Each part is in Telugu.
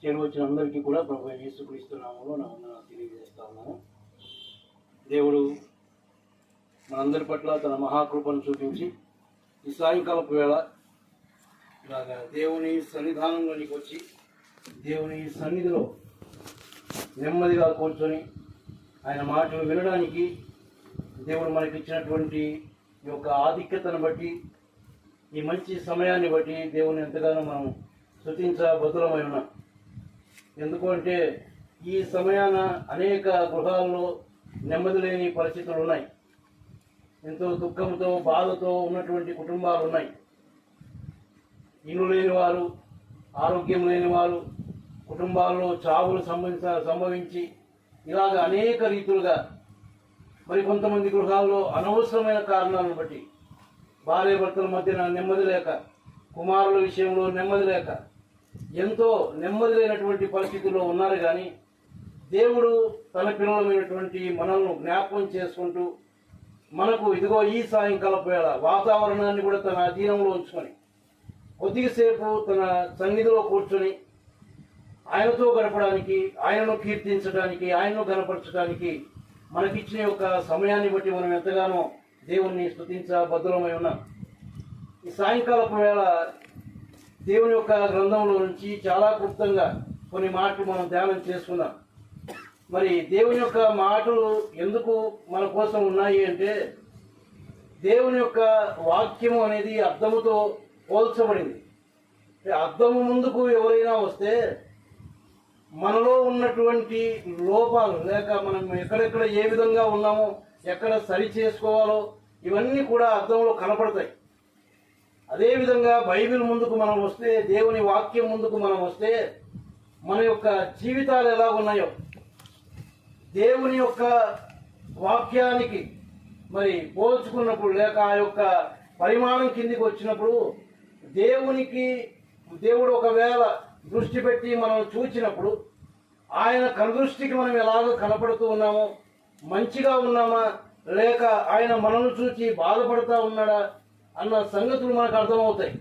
చేరు వచ్చిన అందరికీ కూడా ప్రభు యేసుక్రీస్తు నామములో నా వందనాలు తెలియజేస్తా ఉన్నాను. దేవుడు మనందరి పట్ల తన మహాకృపను చూపించి ఈ సాయంకాలపు వేళ ఇలాగా దేవుని సన్నిధానంలోనికి వచ్చి దేవుని సన్నిధిలో నెమ్మదిగా కూర్చొని ఆయన మాటలు వినడానికి దేవుడు మనకిచ్చినటువంటి ఈ యొక్క ఆధిక్యతను బట్టి, ఈ మంచి సమయాన్ని బట్టి దేవుని ఎంతగానో మనం స్తుతించబద్ధులమై ఉన్నాం. ఎందుకు అంటే ఈ సమయాన అనేక గృహాల్లో నెమ్మది లేని పరిస్థితులు ఉన్నాయి. ఎంతో దుఃఖంతో బాధతో ఉన్నటువంటి కుటుంబాలు ఉన్నాయి. ఇల్లు లేని వారు, ఆరోగ్యం లేని వారు, కుటుంబాల్లో చావులు సంభవించి ఇలాగ అనేక రీతులుగా, మరి కొంతమంది గృహాల్లో అనవసరమైన కారణాలను బట్టి భార్య భర్తల మధ్యన నెమ్మది లేక, కుమారుల విషయంలో నెమ్మది లేక ఎంతో నెమ్మది లేనటువంటి పరిస్థితుల్లో ఉన్నారు. కానీ దేవుడు తన పిల్లలమైనటువంటి మనల్ని జ్ఞాపకం చేసుకుంటూ మనకు ఇదిగో ఈ సాయంకాలపు వేళ వాతావరణాన్ని కూడా తన అధీనంలో ఉంచుకొని కొద్దిసేపు తన సన్నిధిలో కూర్చొని ఆయనతో గడపడానికి, ఆయనను కీర్తించడానికి, ఆయనను గణపరచడానికి మనకిచ్చిన యొక్క సమయాన్ని బట్టి మనం ఎంతగానో దేవుణ్ణి స్తుతించబద్ధులమై ఉన్నాం. ఈ సాయంకాలపు వేళ దేవుని యొక్క గ్రంథంలో నుంచి చాలా క్లుప్తంగా కొన్ని మాటలు మనం ధ్యానం చేసుకుందాం. మరి దేవుని యొక్క మాటలు ఎందుకు మన కోసం ఉన్నాయి అంటే, దేవుని యొక్క వాక్యము అనేది అద్దముతో పోల్చబడింది. అద్దము ముందుకు ఎవరైనా వస్తే మనలో ఉన్నటువంటి లోపాలు లేక మనం ఎక్కడెక్కడ ఏ విధంగా ఉన్నామో, ఎక్కడ సరి చేసుకోవాలో ఇవన్నీ కూడా అద్దంలో కనపడతాయి. అదేవిధంగా బైబిల్ ముందుకు మనం వస్తే, దేవుని వాక్యం ముందుకు మనం వస్తే మన యొక్క జీవితాలు ఎలా ఉన్నాయో దేవుని యొక్క వాక్యానికి మరి పోల్చుకున్నప్పుడు, లేక ఆ యొక్క పరిమాణం కిందికి వచ్చినప్పుడు దేవుడు ఒకవేళ దృష్టి పెట్టి మనం చూచినప్పుడు ఆయన కనుదృష్టికి మనం ఎలాగో కనపడుతూ ఉన్నామో, మంచిగా ఉన్నామా లేక ఆయన మనల్ని చూచి బాధపడుతూ ఉన్నాడా అన్న సంగతులు మనకు అర్థమవుతాయి.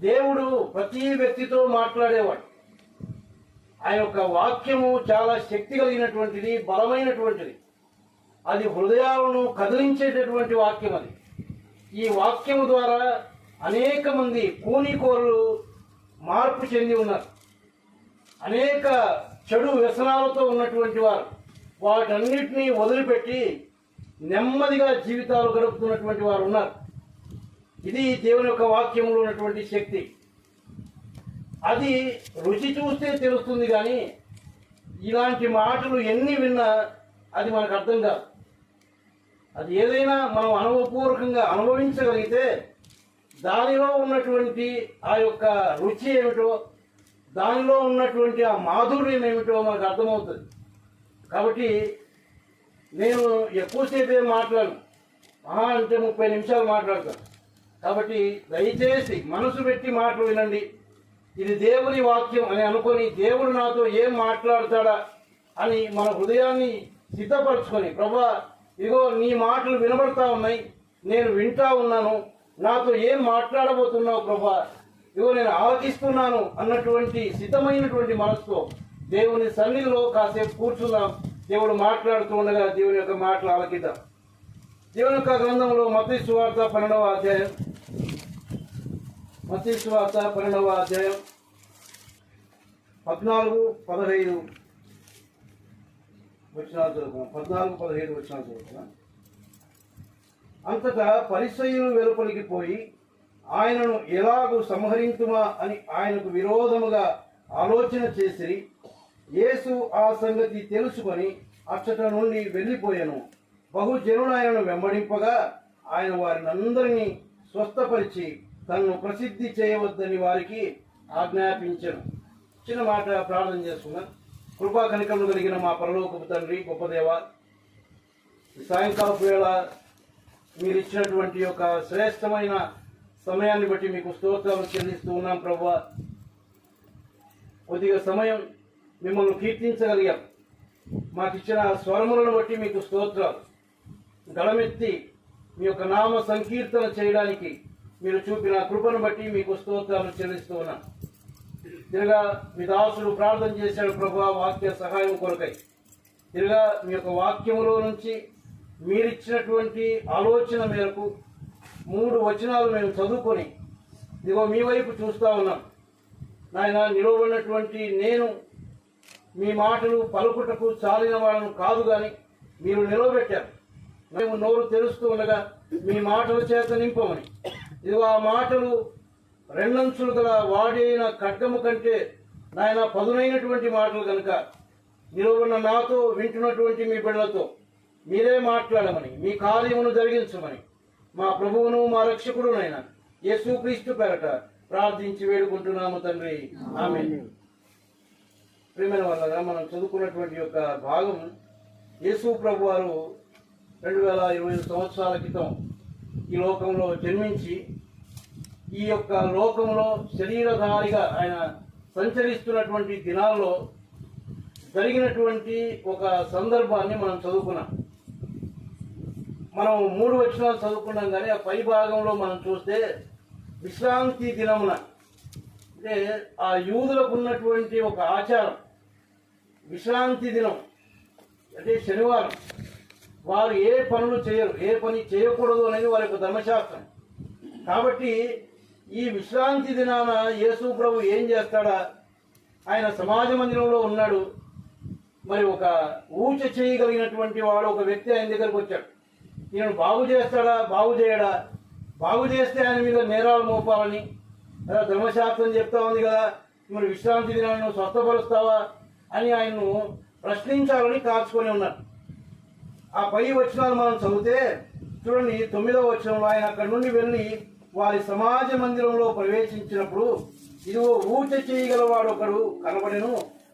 దేవుడు ప్రతి వ్యక్తితో మాట్లాడేవాడు. ఆయన యొక్క వాక్యము చాలా శక్తి కలిగినటువంటిది, బలమైనటువంటిది. అది హృదయాలను కదిలించేటటువంటి వాక్యం. అది ఈ వాక్యము ద్వారా అనేక మంది కూనికోరులు మార్పు చెంది ఉన్నారు. అనేక చెడు వ్యసనాలతో ఉన్నటువంటి వారు వాటన్నిటినీ వదిలిపెట్టి నెమ్మదిగా జీవితాలు గడుపుతున్నటువంటి వారు ఉన్నారు. ఇది దేవుని యొక్క వాక్యంలో ఉన్నటువంటి శక్తి. అది రుచి చూస్తే తెలుస్తుంది, కానీ ఇలాంటి మాటలు ఎన్ని విన్నా అది మనకు అర్థం కాదు. అది ఏదైనా మనం అనుభవపూర్వకంగా అనుభవించగలిగితే దానిలో ఉన్నటువంటి ఆ యొక్క రుచి ఏమిటో, దానిలో ఉన్నటువంటి ఆ మాధుర్యం ఏమిటో మనకు అర్థమవుతుంది. కాబట్టి నేను ఎక్కువసేపే మాట్లాడను, మహా అంటే 30 నిమిషాలు మాట్లాడతాను. కాబట్టి దయచేసి మనసు పెట్టి మాటలు వినండి. ఇది దేవుని వాక్యం అని అనుకొని దేవుడు నాతో ఏం మాట్లాడతాడా అని మన హృదయాన్ని సిద్ధపరచుకొని, ప్రభా ఇదిగో నీ మాటలు వినబడతా ఉన్నాయి, నేను వింటా ఉన్నాను, నాతో ఏం మాట్లాడబోతున్నావు ప్రభా, ఇదిగో నేను ఆలకిస్తున్నాను అన్నటువంటి సిద్ధమైనటువంటి మనసుతో దేవుని సన్నిధిలో కాసేపు కూర్చుందాం. దేవుడు మాట్లాడుతూ ఉండగా దేవుని యొక్క మాటలు ఆలకిద్దాం. దేవుని యొక్క గ్రంథంలో మత్తయి సువార్త 12వ అధ్యాయం, మత్తయి సువార్త 12వ అధ్యాయం 14-15 వచనాలు చదువుకున్నాం. 14-15 వచనాలు చదువుకున్నాం. అంతటా పరిసయ్యులు వెలుపలికి పోయి ఆయనను ఎలాగూ సంహరించుమా అని ఆయనకు విరోధముగా ఆలోచన చేసిరి. యేసు ఆ సంగతి తెలుసుకొని అచ్చట నుండి వెళ్ళిపోయాను. బహుజనులు ఆయనను వెంబడింపగా ఆయన వారిని అందరినీ స్వస్థపరిచి తనను ప్రసిద్ధి చేయవద్దని వారికి ఆజ్ఞాపించను. చిన్న మాట ప్రార్థన చేసుకున్నాం. కృపా కనికరము కలిగిన మా పరలోకపు తండ్రి, గొప్ప దేవా, సాయంకాలపు వేళ మీరు ఇచ్చినటువంటి యొక్క శ్రేష్టమైన సమయాన్ని బట్టి మీకు స్తోత్రాలు చెల్లిస్తూ ఉన్నాం. ప్రభువా, కొద్దిగా సమయం మిమ్మల్ని కీర్తించగలిగాం. మాకు ఇచ్చిన స్వరములను బట్టి మీకు స్తోత్రాలు. గళమెత్తి మీ యొక్క నామ సంకీర్తన చేయడానికి మీరు చూపిన కృపను బట్టి మీకు స్తోత్రాలు చెల్లిస్తూ ఉన్నాం. తిరగా మీ దాసుడు ప్రార్థన చేశాడు ప్రభువా వాక్య సహాయం కొరకై. తిరగా మీ యొక్క వాక్యములో నుంచి మీరిచ్చినటువంటి ఆలోచన మేరకు 3 వచనాలు మేము చదువుకొని ఇదిగో మీ వైపు చూస్తూ ఉన్నాం. నాయన, నిలవబడినటువంటి నేను మీ మాటలు పలుకుటకు చాలిన వాళ్ళను కాదు, కానీ మీరు నిలవబెట్టారు. మేము నోరు తెరుస్తూ ఉండగా మీ మాటల చేత నింపమని. ఇదిగో ఆ మాటలు 2 అంచులు గల వాడైన ఖడ్గము కంటే నాయన పదునైనటువంటి మాటలు కనుక నిలవబడిన నాతో వింటున్నటువంటి మీ బిడ్డలతో మీరే మాట్లాడమని, మీ కార్యమును జరిగించమని మా ప్రభువును మా రక్షకుడునైనా యేసుక్రీస్తు పేరట ప్రార్థించి వేడుకుంటున్నాము తండ్రి, ఆమేన్. ప్రియమైన వాళ్ళగా, మనం చదువుకున్నటువంటి యొక్క భాగం యేసు ప్రభు వారు 2025 సంవత్సరాల క్రితం ఈ లోకంలో జన్మించి ఈ యొక్క లోకంలో శరీరధారిగా ఆయన సంచరిస్తున్నటువంటి దినాల్లో జరిగినటువంటి ఒక సందర్భాన్ని మనం చదువుకున్నాం. మనం 3 వచనాలు చదువుకున్నాం, కానీ ఆ పై భాగంలో మనం చూస్తే విశ్రాంతి దినమున, అంటే ఆ యూదులకు ఉన్నటువంటి ఒక ఆచారం, విశ్రాంతి దినం అంటే శనివారం వారు ఏ పనులు చేయరు, ఏ పని చేయకూడదు అనేది వారి యొక్క ధర్మశాస్త్రం. కాబట్టి ఈ విశ్రాంతి దినాన యేసు ప్రభు ఏం చేస్తాడా, ఆయన సమాజ మందిరంలో ఉన్నాడు. మరి ఒక ఊచ చేయగలిగినటువంటి వాడు ఒక వ్యక్తి ఆయన దగ్గరకు వచ్చాడు. ఈయన బాగు చేస్తాడా, బాగు చేయడా, బాగు చేస్తే ఆయన మీద నేరాలు మోపాలని ధర్మశాస్త్రం చెప్తా ఉంది కదా, మరి విశ్రాంతి దినాన్ని స్వస్థపరుస్తావా అని ఆయన్ను ప్రశ్నించాలని కాచుకొని ఉన్నారు. ఆ పై వచనాలు మనం చదివితే చూడండి, 9వ వచనంలో ఆయన అక్కడి నుండి వెళ్ళి వారి సమాజ మందిరంలో ప్రవేశించినప్పుడు ఇదిగో ఊచ చేయగలవాడు ఒకడు కనబడెను.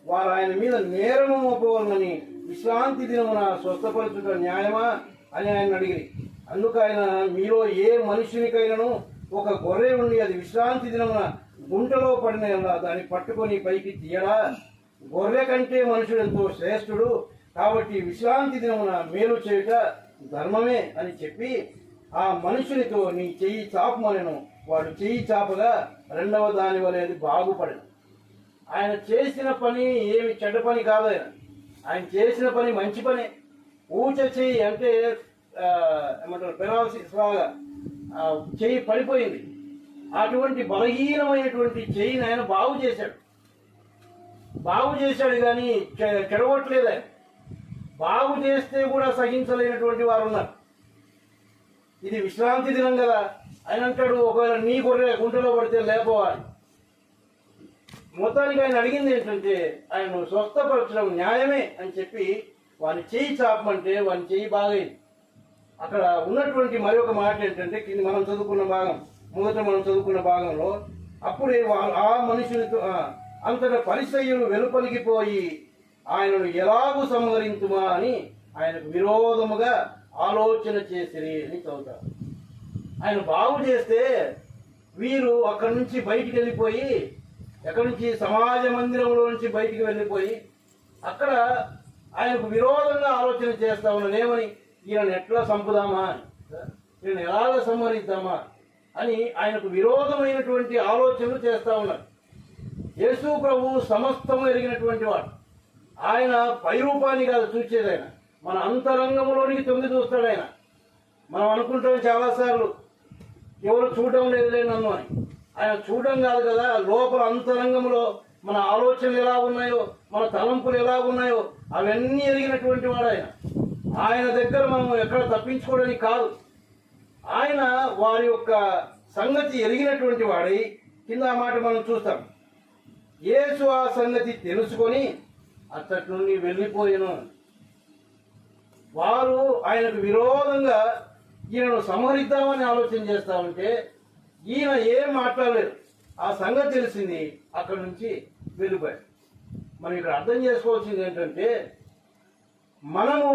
వారు ఆయన మీద నేరము మోపవాలని విశ్రాంతి దినమున స్వస్థపరచుట న్యాయమా అని ఆయన అడిగి, అందుకు ఆయన, మీలో ఏ మనుషునికైనాను ఒక గొర్రె ఉండి అది విశ్రాంతి దినమున గుంటలో పడిన దాన్ని పట్టుకొని పైకి తీయడా? గొర్రె కంటే మనుషుడు ఎంతో శ్రేష్ఠుడు, కాబట్టి విశ్రాంతి దినమున మేలు చేయుట ధర్మమే అని చెప్పి ఆ మనుషునితో నీ చెయ్యి చాపమనెను. వాడు చెయ్యి చాపగా 2వ దాని వలె అది బాగుపడెను. ఆయన చేసిన పని ఏమి చెడ్డ పని కాదు, ఆయన చేసిన పని మంచి పనే. ఊచ చెయ్యి అంటే ఏమంటారు, పెరాలసిస్ లాగా చెయ్యి పడిపోయింది. అటువంటి బలహీనమైనటువంటి చెయ్యిని ఆయన బాగు చేశాడు కానీ చెడగొట్టలేదు. ఆయన బాగు చేస్తే కూడా సహించలేనటువంటి వారు ఉన్నారు. ఇది విశ్రాంతి దినం కదా, ఆయన అంటాడు, ఒకవేళ నీ గొర్రె గుంటలో పడితే లేపోవాలి. మొత్తానికి ఆయన అడిగింది ఏంటంటే ఆయన స్వస్థపరచడం న్యాయమే అని చెప్పి వాని చెయ్యి చాపమంటే వాని చెయ్యి బాగైంది. అక్కడ ఉన్నటువంటి మరి ఒక మాట ఏంటంటే, మనం చదువుకున్న భాగంలో అప్పుడే ఆ మనుషులతో అంతటా పరిసయ్యులు వెలుపలికి పోయి ఆయనను ఎలాగూ సంహరించుమా అని ఆయనకు విరోధముగా ఆలోచన చేసిరి అని చదువుతారు. ఆయన బాగు చేస్తే వీరు అక్కడి నుంచి బయటికి వెళ్ళిపోయి, ఎక్కడి నుంచి సమాజ మందిరంలో నుంచి బయటికి వెళ్ళిపోయి అక్కడ ఆయనకు విరోధంగా ఆలోచన చేస్తా ఉన్నారు. ఏమని, ఈయన ఎట్లా చంపుదామా, ఈయన ఎలాగ సంహరిద్దామా అని ఆయనకు విరోధమైనటువంటి ఆలోచనలు చేస్తా ఉన్నారు. యేసు ప్రభు సమస్తము ఎరిగినటువంటి వాడు. ఆయన పై రూపాన్ని కాదు చూసేది, ఆయన మన అంతరంగంలోనికి తొంగి చూస్తాడు. మనం అనుకుంటాం చాలాసార్లు, ఎవరు చూడడం లేదులే నన్ను అని. ఆయన చూడడం కాదు కదా, లోపల అంతరంగంలో మన ఆలోచనలు ఎలా ఉన్నాయో, మన తలంపులు ఎలా ఉన్నాయో అవన్నీ ఎరిగినటువంటి వాడు ఆయన. ఆయన దగ్గర మనం ఎక్కడ తప్పించుకోవడానికి కాదు. ఆయన వారి యొక్క సంగతి ఎరిగినటువంటి వాడై, కింద ఆ మాట మనం చూస్తాం, యేసు ఆ సంగతి తెలుసుకొని అచ్చటి నుండి వెళ్ళిపోయాను. వారు ఆయనకు విరోధంగా ఈయనను సంహరిద్దామని ఆలోచన చేస్తా ఉంటే ఈయన ఏం మాట్లాడలేదు. ఆ సంగతి తెలిసింది, అక్కడి నుంచి వెళ్ళిపోయాడు. మనం ఇక్కడ అర్థం చేసుకోవాల్సింది ఏంటంటే, మనము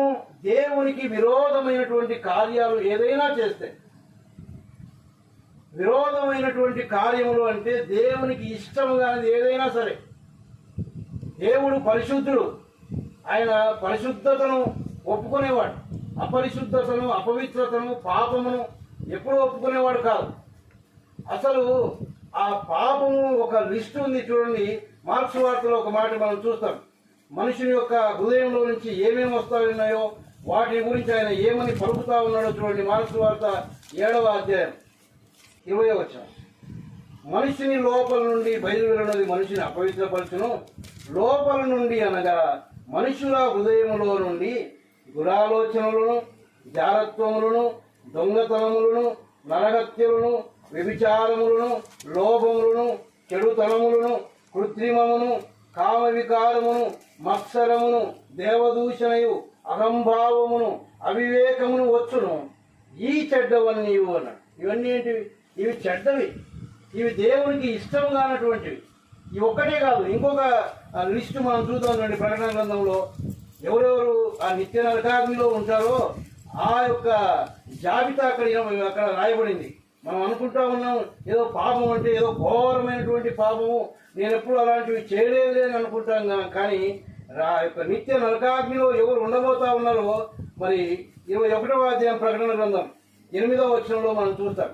దేవునికి విరోధమైనటువంటి కార్యాలు ఏదైనా చేస్తే, విరోధమైనటువంటి కార్యములు అంటే దేవునికి ఇష్టం కానిది ఏదైనా సరే, దేవుడు పరిశుద్ధుడు, ఆయన పరిశుద్ధతను ఒప్పుకునేవాడు, అపరిశుద్ధతను, అపవిత్రతను, పాపమును ఎప్పుడూ ఒప్పుకునేవాడు కాదు. అసలు ఆ పాపము ఒక లిస్టు ఉంది చూడండి, మార్క్స్ వార్తలో ఒక మాట మనం చూస్తాం. మనుషుని యొక్క హృదయంలో నుంచి ఏమేమి వస్తా ఉన్నాయో వాటి గురించి ఆయన ఏమని పలుకుతా ఉన్నాడో చూడండి. మార్క్స్ వార్త 7వ అధ్యాయం 20వ వచనం. మనిషిని లోపల నుండి బయలువెళ్ళినది మనిషిని అపవిత్రపరచును, లోపల నుండి అనగా మనుషుల హృదయములో నుండి దురాలోచనలను, జారత్వములను, దొంగతనములను, నరహత్యలను, వ్యభిచారములను, లోభములను, చెడుతనములను, కృత్రిమమును, కామ వికారమును, మత్సరమును, దేవదూషణయు, అహంభావమును, అవివేకమును వచ్చును. ఈ చెడ్డవన్నీ అన్నాడు. ఇవన్నీ ఏంటివి? ఇవి చెడ్డవి, ఇవి దేవునికి ఇష్టం కానటువంటివి. ఇవి ఒక్కటే కాదు, ఇంకొక లిస్టు మనం చూద్దాం. ప్రకటన గ్రంథంలో ఎవరెవరు ఆ నిత్య నరకాగ్నిలో ఉంటారో ఆ యొక్క జాబితా అక్కడ రాయబడింది. మనం అనుకుంటా ఉన్నాం ఏదో పాపం అంటే ఏదో ఘోరమైనటువంటి పాపము, నేను ఎప్పుడు అలాంటివి చేయలేదు అని అనుకుంటాం. కానీ ఆ యొక్క నిత్య నరకాగ్నిలో ఎవరు ఉండబోతా ఉన్నారో మరి 21వ అధ్యాయం ప్రకటన గ్రంథం 8వ వచనంలో మనం చూస్తాం.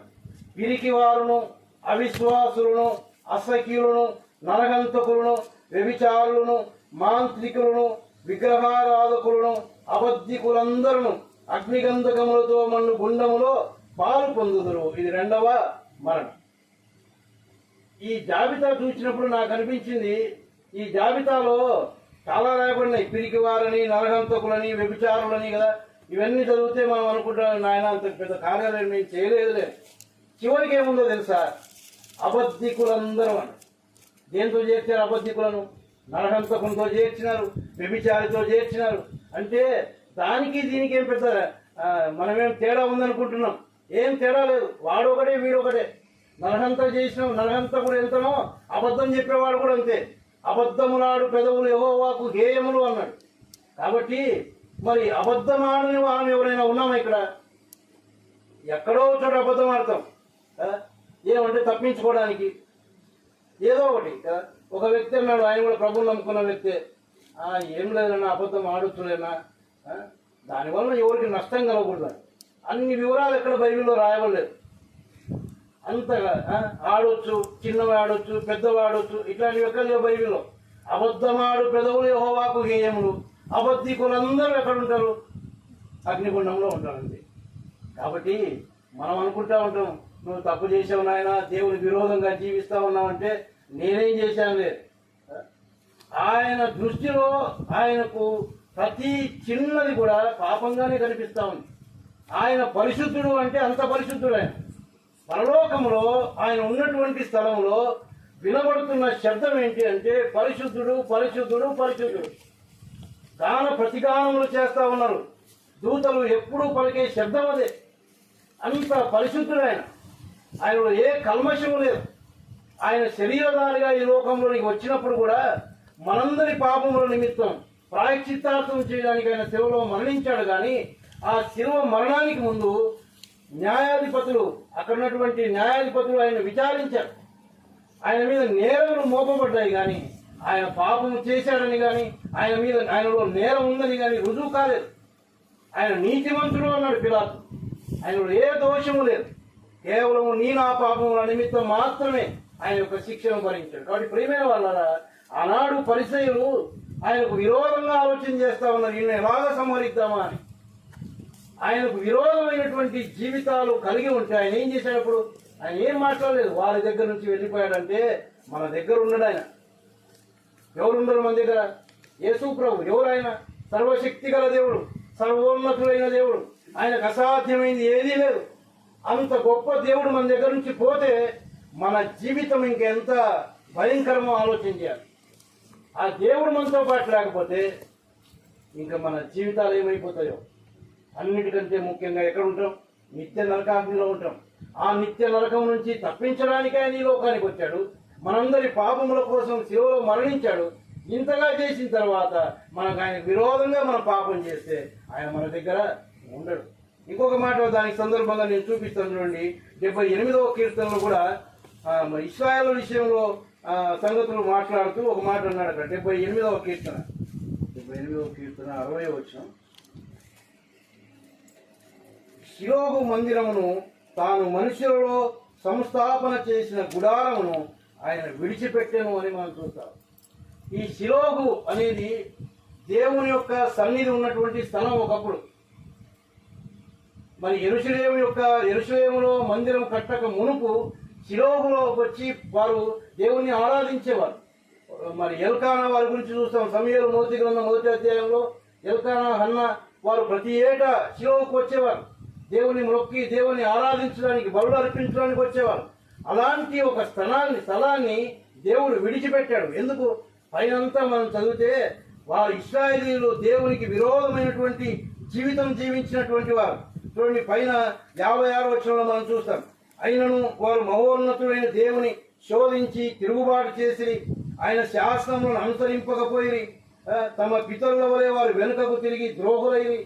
పిరికి వారును, అవిశ్వాసులను, అసఖ్యులను, నరహంతకులను, వ్యభిచారులను, మాంత్రికులను, విగ్రహారాధకులను, అబద్ధికులందరూ అగ్నిగంధకములతో మన్ను గుండములో పాలు పొందుదురు. ఇది 2వ మరణం. ఈ జాబితా చూసినప్పుడు నాకు అనిపించింది, ఈ జాబితాలో చాలా రాయబడినాయి. పిరికి వారని, నరహంతకులని, వ్యభిచారులని కదా. ఇవన్నీ చదివితే మనం అనుకుంటాం నాయన అంత పెద్ద కార్యాలయం నేను చేయలేదులే. చివరికి ఏముందో తెలుసా? అబద్ధికులందరూ అని. దేంతో చేర్చారు అబద్ధికులను? నరహంతకులతో చేర్చినారు, వ్యభిచారితో చేర్చినారు. అంటే దానికి దీనికి ఏం పెద్ద మనమేం తేడా ఉందనుకుంటున్నాం. ఏం తేడా లేదు. వాడొకటే వీడొకటే. నరహంతకుడు ఎంతనో అబద్ధం చెప్పేవాడు కూడా అంతే. అబద్ధములాడు పెదవులు యెహోవాకు గేయములు అన్నాడు. కాబట్టి మరి అబద్ధమాడని వారం ఎవరైనా ఉన్నామా ఇక్కడ? ఎక్కడో చోట అబద్ధం ఆడతాం. ఏమంటే తప్పించుకోవడానికి ఏదో ఒకటి. ఒక వ్యక్తి అన్నాడు, ఆయన కూడా ప్రభువుని నమ్ముకున్న వ్యక్తే, ఏం లేదన్నా అబద్ధం ఆడుతులేనా, దానివల్ల ఎవరికి నష్టం కలగకూడదు. అన్ని వివరాలు ఎక్కడ బైబిల్లో రాయబడలేదు. అంతగా ఆడొచ్చు, చిన్నవాడొచ్చు, పెద్దవాడొచ్చు, ఇట్లాంటివి ఎక్కడ లేవు బైబిల్లో. అబద్ధమాడు పెదవులు యెహోవాకు గేయములు. అబద్ధికులందరూ ఎక్కడ ఉంటారు? అగ్నిగుండంలో ఉంటారు అంతే. కాబట్టి మనం అనుకుంటా ఉంటాం, నువ్వు తప్పు చేసావు నాయన, దేవుని విరోధంగా జీవిస్తా ఉన్నావంటే నేనేం చేశాను లేదు. ఆయన దృష్టిలో ఆయనకు ప్రతి చిన్నది కూడా పాపంగానే కనిపిస్తా ఉంది. ఆయన పరిశుద్ధుడు అంటే అంత పరిశుద్ధుడు. ఆయన పరలోకంలో ఆయన ఉన్నటువంటి స్థలంలో వినబడుతున్న శబ్దం ఏంటి అంటే పరిశుద్ధుడు, పరిశుద్ధుడు, పరిశుద్ధుడు. గాన ప్రతిగానములు చేస్తా ఉన్నారు. దూతలు ఎప్పుడూ పలికే శబ్దం అదే. అంత పరిశుద్ధుడు ఆయన. ఆయనలో ఏ కల్మషము లేదు. ఆయన శరీరధారిగా ఈ లోకంలోనికి వచ్చినప్పుడు కూడా మనందరి పాపముల నిమిత్తం ప్రాయశ్చిత్తార్థం చేయడానికి ఆయన శిలువలో మరణించాడు. కానీ ఆ శిలువ మరణానికి ముందు న్యాయాధిపతులు, అక్కడ ఉన్నటువంటి న్యాయాధిపతులు ఆయన విచారించారు. ఆయన మీద నేరములు మోపబడ్డాయి, కానీ ఆయన పాపము చేశాడని కానీ ఆయనలో నేరం ఉందని కానీ రుజువు కాలేదు. ఆయన నీతిమంతుడు అన్నాడు పిలాతు. ఆయనలో ఏ దోషము లేదు. కేవలము నా పాపముల నిమిత్తం మాత్రమే ఆయన యొక్క శిక్షను భరించాడు. కాబట్టి ప్రియమైన వాళ్ళ ఆనాడు పరిసయ్యులు ఆయనకు విరోధంగా ఆలోచన చేస్తా ఉన్నారు, ఈయన ఎలాగా సంహరిద్దామా అని. ఆయనకు విరోధమైనటువంటి జీవితాలు కలిగి ఉంటే ఆయన ఏం చేశాడప్పుడు? ఆయన ఏం మాట్లాడలేదు. వారి దగ్గర నుంచి వెళ్ళిపోయాడంటే మన దగ్గర ఉన్నాడు ఆయన. ఎవరున్నారు మన దగ్గర? యేసు ప్రభు. ఎవరు ఆయన? సర్వశక్తి గల దేవుడు, సర్వోన్నతుడైన దేవుడు. ఆయనకు అసాధ్యమైంది ఏదీ లేదు. అంత గొప్ప దేవుడు మన దగ్గర నుంచి పోతే మన జీవితం ఇంకెంత భయంకరమో ఆలోచన చేయాలి. ఆ దేవుడు మనతో పాటు లేకపోతే ఇంకా మన జీవితాలు ఏమైపోతాయో. అన్నిటికంటే ముఖ్యంగా ఎక్కడ ఉంటాం? నిత్య నరకాగ్నిలో ఉంటాం. ఆ నిత్య నరకం నుంచి తప్పించడానికి ఆయన ఈ లోకానికి వచ్చాడు. మనందరి పాపముల కోసం శిలువలో మరణించాడు. ఇంతగా చేసిన తర్వాత మనకు ఆయన విరోధంగా మనం పాపం చేస్తే ఆయన మన దగ్గర ఉండడు. ఇంకొక మాట దానికి సందర్భంగా నేను చూపిస్తాను చూడండి. 78వ కీర్తనలో కూడా ఇశ్రాయేలు విషయంలో సంగతులు మాట్లాడుతూ ఒక మాట అన్నాడు అక్కడ. 78వ కీర్తన 60వ వచనం. షిలోహు మందిరమును తాను మనుషులలో సంస్థాపన చేసిన గుడారమును ఆయన విడిచిపెట్టెను అని మనం చూస్తాం. ఈ షిలోహు అనేది దేవుని యొక్క సన్నిధి ఉన్నటువంటి స్థలం ఒకప్పుడు. మరి యెరూషలేములో మందిరం కట్టక మునుపు షిలోహులో వచ్చి వారు దేవుణ్ణి ఆరాధించేవారు. మరి ఎల్కానా వారి గురించి చూస్తాం. సమూయేలు మొదటి గ్రంథం 1వ అధ్యాయంలో ఎల్కానా, హన్నా వారు ప్రతి ఏటా షిలోహుకు వచ్చేవారు. దేవుని మొక్కి దేవుని ఆరాధించడానికి, బలులు అర్పించడానికి వచ్చేవారు. అలాంటి ఒక స్థలాన్ని దేవుడు విడిచిపెట్టాడు. ఎందుకు? పైనంతా మనం చదివితే వారు ఇశ్రాయేలీయులు దేవునికి విరోధమైనటువంటి జీవితం జీవించినటువంటి వారు. చూడండి, పైన 56వ వచనంలో మనం చూస్తాం. అయినను వారు మహోన్నతుడైన దేవుని శోధించి తిరుగుబాటు చేసి ఆయన శాసనములను అనుసరింపకపోయి తమ పితరుల వలె వారు వెనుకకు తిరిగి ద్రోహులైరి.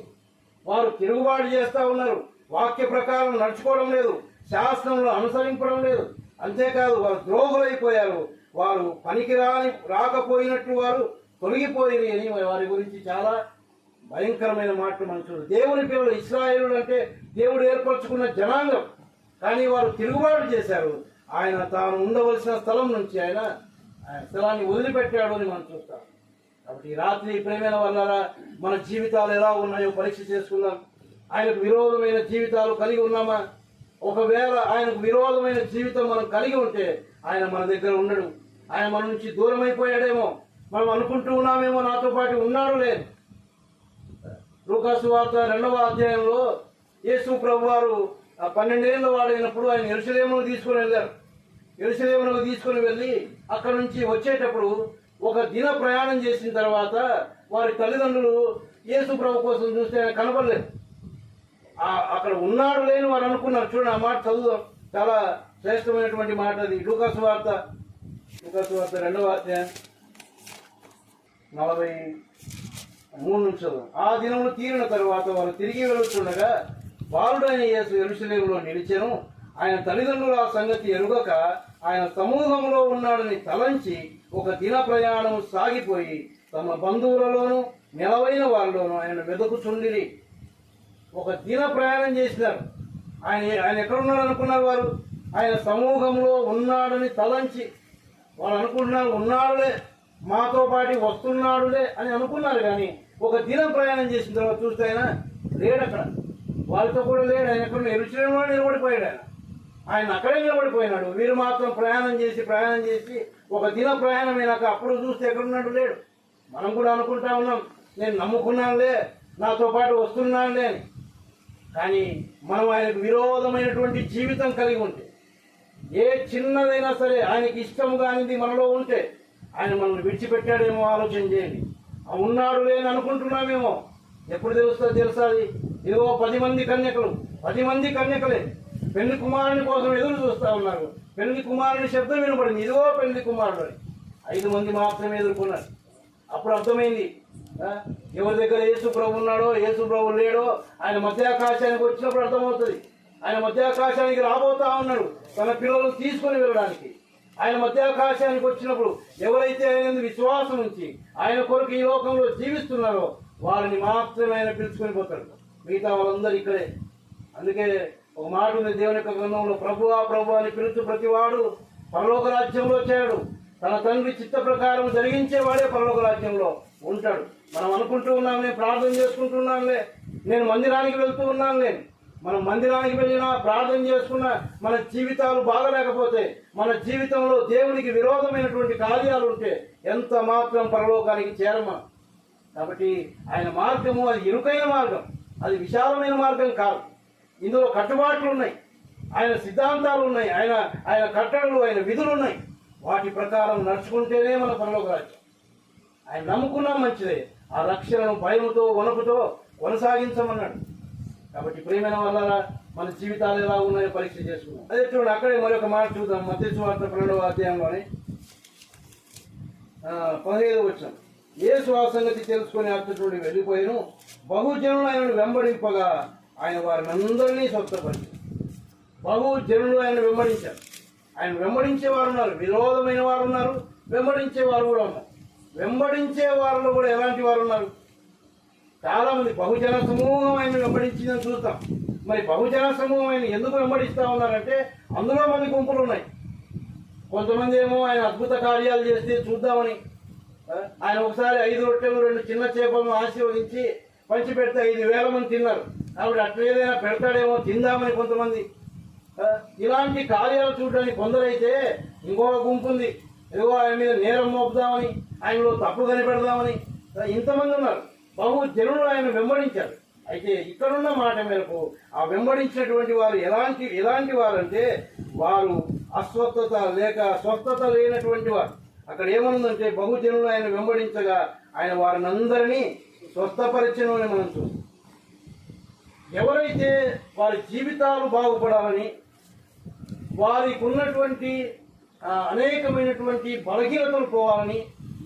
వారు తిరుగుబాటు చేస్తూ ఉన్నారు, వాక్య ప్రకారం నడుచుకోవడం లేదు, శాసనములను అనుసరింపడం లేదు. అంతేకాదు వారు ద్రోహులైపోయారు. వారు రాకపోయినట్లు వారు తొలగిపోయి అని వారి గురించి చాలా భయంకరమైన మాటలు మనం చూడు. దేవుని పిల్లలు ఇశ్రాయేలులు అంటే దేవుడు ఏర్పరచుకున్న జనాంగం, కానీ వారు తిరుగుబాటు చేశారు. ఆయన తాను ఉండవలసిన స్థలం నుంచి ఆయన స్థలాన్ని వదిలిపెట్టాడు అని మనం చూస్తాం. కాబట్టి ఈ రాత్రి ప్రేమైన వల్ల మన జీవితాలు ఎలా ఉన్నాయో పరీక్ష చేసుకుందాం. ఆయనకు విరోధమైన జీవితాలు కలిగి ఉన్నామా? ఒకవేళ ఆయనకు విరోధమైన జీవితం మనం కలిగి ఉంటే ఆయన మన దగ్గర ఉండడు. ఆయన మన నుంచి దూరం అయిపోయాడేమో, మనం అనుకుంటూ ఉన్నామేమో నాతో పాటు ఉన్నాడు లేదు. లూకా సువార్త 2వ అధ్యాయంలో యేసు ప్రభు వారు 12 ఏళ్ల వాడైనప్పుడు ఆయన యెరూషలేమును తీసుకుని వెళ్ళారు. యెరూషలేమును తీసుకుని వెళ్ళి అక్కడ నుంచి వచ్చేటప్పుడు ఒక దిన ప్రయాణం చేసిన తర్వాత వారి తల్లిదండ్రులు యేసు ప్రభు కోసం చూస్తే ఆయన కనబడలేదు. అక్కడ ఉన్నాడు లేని వారు అనుకున్నారు. చూడండి, ఆ మాట చదువుదాం. చాలా శ్రేష్టమైనటువంటి మాట అది. లూకా సువార్త 2వ అధ్యాయం 43 నుంచి. ఆ దినములు తీరిన తరువాత వారు తిరిగి వెళుతుండగా బాలుడైన యేసు యెరూషలేములో నిలిచెను. ఆయన తల్లిదండ్రులు ఆ సంగతి ఎరుగక ఆయన సమూహంలో ఉన్నాడని తలంచి ఒక దిన ప్రయాణం సాగిపోయి తమ బంధువులలోనూ నెలవైన వారిలోనూ ఆయన వెతుకుచుండిరి. ఒక దిన ప్రయాణం చేసినారు. ఆయన ఎక్కడున్నాడు అనుకున్నారు వారు? ఆయన సమూహంలో ఉన్నాడని తలంచి వాళ్ళు అనుకుంటున్నారు, ఉన్నాడులే, మాతో పాటు వస్తున్నాడులే అని అనుకున్నారు. కానీ ఒక దినం ప్రయాణం చేసిన తర్వాత చూస్తే ఆయన లేడు, అక్కడ వాళ్ళతో కూడా లేడు. ఆయన ఎక్కడ యెరూషలేములో నిలబడిపోయాడు. ఆయన అక్కడే నిలబడిపోయినాడు. వీరు మాత్రం ప్రయాణం చేసి ఒక దిన ప్రయాణం అయినాక అప్పుడు చూస్తే ఎక్కడున్నాడు, లేడు. మనం కూడా అనుకుంటా ఉన్నాం, నేను నమ్ముకున్నానులే, నాతో పాటు వస్తున్నానులే అని. కానీ మనం ఆయనకు విరోధమైనటువంటి జీవితం కలిగి ఉంటే, ఏ చిన్నదైనా సరే ఆయనకి ఇష్టం కానిది మనలో ఉంటే ఆయన మనల్ని విడిచిపెట్టాడేమో ఆలోచన చేయండి. ఉన్నాడు లేని అనుకుంటున్నామేమో. ఎప్పుడు తెలుస్తుంది? ఇదిగో 10 మంది కన్యకలే పెళ్లి కుమారుని కోసం ఎదురు చూస్తూ ఉన్నారు. పెళ్లి కుమారుని శబ్దం వినపడింది, ఇదిగో పెళ్లి కుమారుడు అని. 5 మంది మాత్రమే ఎదుర్కొన్నారు. అప్పుడు అర్థమైంది ఎవరి దగ్గర యేసు ప్రభు ఉన్నాడో, యేసు ప్రభు లేడో. ఆయన మధ్యాకాశానికి వచ్చినప్పుడు అర్థమవుతుంది. ఆయన మధ్యాకాశానికి రాబోతా ఉన్నాడు తన పిల్లలను తీసుకొని వెళ్ళడానికి. ఆయన మధ్యాకాశానికి వచ్చినప్పుడు ఎవరైతే ఆయన విశ్వాసం ఉంచి ఆయన కొరకు ఈ లోకంలో జీవిస్తున్నారో వారిని మాత్రమే ఆయన పిలుచుకొని పోతాడు. మిగతా వాళ్ళందరూ ఇక్కడే. అందుకే ఒక మాట ఉంది దేవుని యొక్క గ్రంథంలో, ప్రభు అని పిలుచు ప్రతివాడు పరలోక రాజ్యంలో చేరడు, తన తండ్రి చిత్త ప్రకారం జరిగించేవాడే పరలోక రాజ్యంలో ఉంటాడు. మనం అనుకుంటూ ఉన్నాం, నేను ప్రార్థన చేసుకుంటున్నానులే, నేను మందిరానికి వెళ్తూ ఉన్నానులే. మనం మందిరానికి వెళ్ళినా ప్రార్థన చేసుకున్నా మన జీవితాలు బాగలేకపోతే, మన జీవితంలో దేవునికి విరోధమైనటువంటి కార్యాలు ఉంటే ఎంత మాత్రం పరలోకానికి చేరమా. కాబట్టి ఆయన మార్గము అది ఇరుకైన మార్గం, అది విశాలమైన మార్గం కాదు. ఇందులో కట్టుబాట్లు ఉన్నాయి, ఆయన సిద్ధాంతాలు ఉన్నాయి, ఆయన కట్టడలు, ఆయన విధులు ఉన్నాయి. వాటి ప్రకారం నడుచుకుంటేనే మన పరలోక రాజ్యం. ఆయన నమ్ముకున్నా మంచిదే, ఆ రక్షణను భయముతో వణుకుతో కొనసాగించమన్నాడు. కాబట్టి ప్రియమైన వల్ల మన జీవితాలు ఎలా ఉన్నాయో పరీక్ష చేసుకున్నాం. అదే చూడండి, అక్కడే మరొక మాట చూద్దాం. మత్తయి సువార్త 12వ అధ్యాయంలోనే 15వ వచనం. యేసు ఆ సంగతి తెలుసుకుని అర్చకుడు వెళ్ళిపోయాను. బహుజనులు ఆయనను వెంబడింపగా ఆయన వారిని అందరినీ స్వస్థపరిచారు. బహుజనులు ఆయన వెంబడించారు. ఆయన వెంబడించే వారు ఉన్నారు, విరోధమైన వారు ఉన్నారు, వెంబడించే వారు కూడా ఉన్నారు. వెంబడించే వారిలో కూడా ఎలాంటి వారు ఉన్నారు? చాలా మంది బహుజన సమూహం ఆయన వెంబడించిందని చూస్తాం. మరి బహుజన సమూహం ఆయన ఎందుకు వెంబడిస్తూ ఉన్నారంటే అందులో మంది గుంపులు ఉన్నాయి. కొంతమంది ఏమో ఆయన అద్భుత కార్యాలు చేస్తే చూద్దామని, ఆయన ఒకసారి 5 రొట్టెలు 2 చిన్న చేపలను ఆశీర్వదించి పంచిపెడితే 5,000 మంది తిన్నారు. కాబట్టి అట్లా ఏదైనా పెడతాడేమో తిందామని కొంతమంది. ఇలాంటి కార్యాలు చూడడానికి కొందరైతే ఇంకొక గుంపు ఉంది, ఏదో ఆయన మీద నేరం మోపుదామని, ఆయనలో తప్పు కనిపెడదామని ఇంతమంది ఉన్నారు. బహు జనులు ఆయన వెంబడించారు. అయితే ఇక్కడున్న మాట మేరకు ఆ వెంబడించినటువంటి వారు ఎలాంటి వారంటే వారు అస్వస్థత లేక స్వస్థత లేనటువంటి వారు. అక్కడ ఏమనుందంటే బహుజనులు ఆయన వెంబడించగా ఆయన వారిని అందరినీ స్వస్థపరిచను అని మనం చూస్తాం. ఎవరైతే వారి జీవితాలు బాగుపడాలని, వారికి ఉన్నటువంటి అనేకమైనటువంటి బలహీనతలు పోవాలని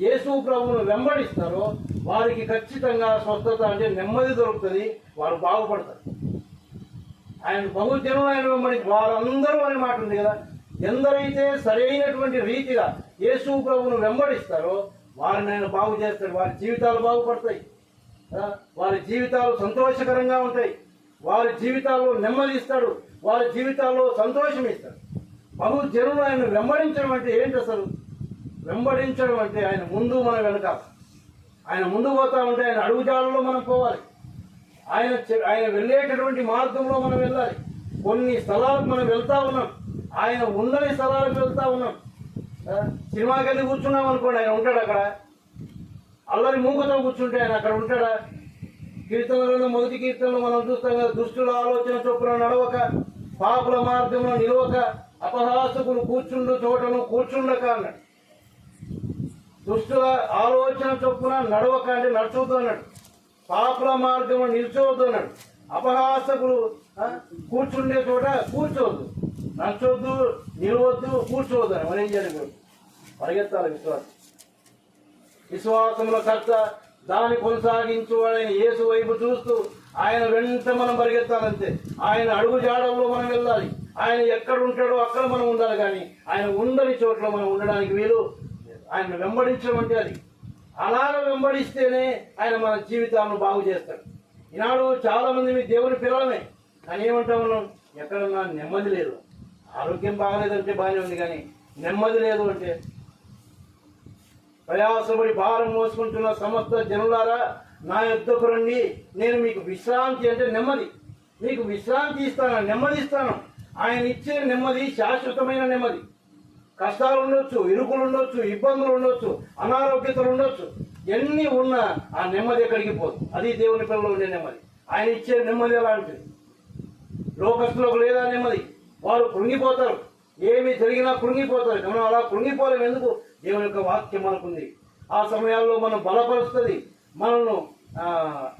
యేసు ప్రభువును వెంబడిస్తారో వారికి ఖచ్చితంగా స్వస్థత అంటే నెమ్మది దొరుకుతుంది, వారు బాగుపడతారు. ఆయన బహుజనులు ఆయన వెంబడి వారందరూ అనే మాట ఉంది కదా. ఎందరైతే సరైనటువంటి రీతిగా యేసు ప్రభువును వెంబడిస్తారో వారిని ఆయన బాగు చేస్తాడు. వారి జీవితాలు బాగుపడతాయి, వారి జీవితాలు సంతోషకరంగా ఉంటాయి, వారి జీవితాల్లో నెమ్మది ఇస్తాడు, వారి జీవితాల్లో సంతోషం ఇస్తాడు. బహుజనులు ఆయన వెంబడించడం అంటే ఏంటి? అసలు వెంబడించడం అంటే ఆయన ముందు మన వెనక, ఆయన ముందు పోతా ఉంటే ఆయన అడుగుజాడలో మనం పోవాలి, ఆయన వెళ్ళేటటువంటి మార్గంలో మనం వెళ్ళాలి. కొన్ని స్థలాలకు మనం వెళ్తా ఉన్నాం, ఆయన ఉండని స్థలాలకు వెళ్తా ఉన్నాం. సినిమాకి వెళ్ళి కూర్చున్నాం అనుకోండి, ఆయన ఉంటాడు అక్కడ. అల్లరి మూకతో కూర్చుంటే ఆయన అక్కడ ఉంటాడా? కీర్తనలలో మొదటి కీర్తనలో మనం చూస్తాం కదా, దుష్టుల ఆలోచన చొప్పున నడవక, పాపుల మార్గంలో నిలవక, అపహాసకులు కూర్చుండు చోటను కూర్చుండక అన్నాడు. దుష్టుల ఆలోచన చొప్పున నడవక అంటే నడుచవద్దు అన్నాడు, పాపుల మార్గంలో నిల్చోవద్దు అన్నాడు, అపహాసకులు కూర్చుండే చోట కూర్చోవద్దు, నడచొద్దు, నిలవద్దు, కూర్చోవద్దు అని. మనం ఏం చేయాలి? పరిగెత్తాలి. విశ్వాసంలో కర్త దాన్ని కొనసాగించు ఆయన యేసు వైపు చూస్తూ ఆయన వెంట మనం పరిగెత్తాలంతే. ఆయన అడుగు జాడల్లో మనం వెళ్ళాలి. ఆయన ఎక్కడ ఉంటాడో అక్కడ మనం ఉండాలి, కానీ ఆయన ఉండని చోట్ల మనం ఉండడానికి వీలు. ఆయన వెంబడించడం అంటే అది. అలాగ వెంబడిస్తేనే ఆయన మన జీవితాలను బాగు చేస్తాడు. ఈనాడు చాలా మంది మీ దేవుని పిల్లలమే, కానీ ఏమంటా ఉన్నాం? ఎక్కడన్నా నెమ్మది లేదు. ఆరోగ్యం బాగలేదంటే బాగానే ఉంది, కానీ నెమ్మది లేదు అంటే. ప్రయాసపడి భారం మోసుకుంటున్న సమస్త జనులారా నా యొద్దకు రండి, నేను మీకు విశ్రాంతి అంటే నెమ్మది, మీకు విశ్రాంతి ఇస్తాను, నెమ్మది ఇస్తాను. ఆయన ఇచ్చే నెమ్మది శాశ్వతమైన నెమ్మది. కష్టాలు ఉండొచ్చు, ఇరుకులు ఉండొచ్చు, ఇబ్బందులు ఉండొచ్చు, అనారోగ్యతలు ఉండొచ్చు, ఎన్ని ఉన్నా ఆ నెమ్మది ఎక్కడికి పోదు. అది దేవుని పిల్లలు ఉండే నెమ్మది. ఆయన ఇచ్చే నెమ్మది అలాంటిది. లోకస్తులకు లేదా నెమ్మది, వారు కృంగిపోతారు, ఏమి జరిగినా కృంగిపోతారు. మనం అలా కృంగిపోలేము. ఎందుకు? దేవుని యొక్క వాక్యం మనకుంది. ఆ సమయాల్లో మనం బలపరుస్తుంది, మనల్ని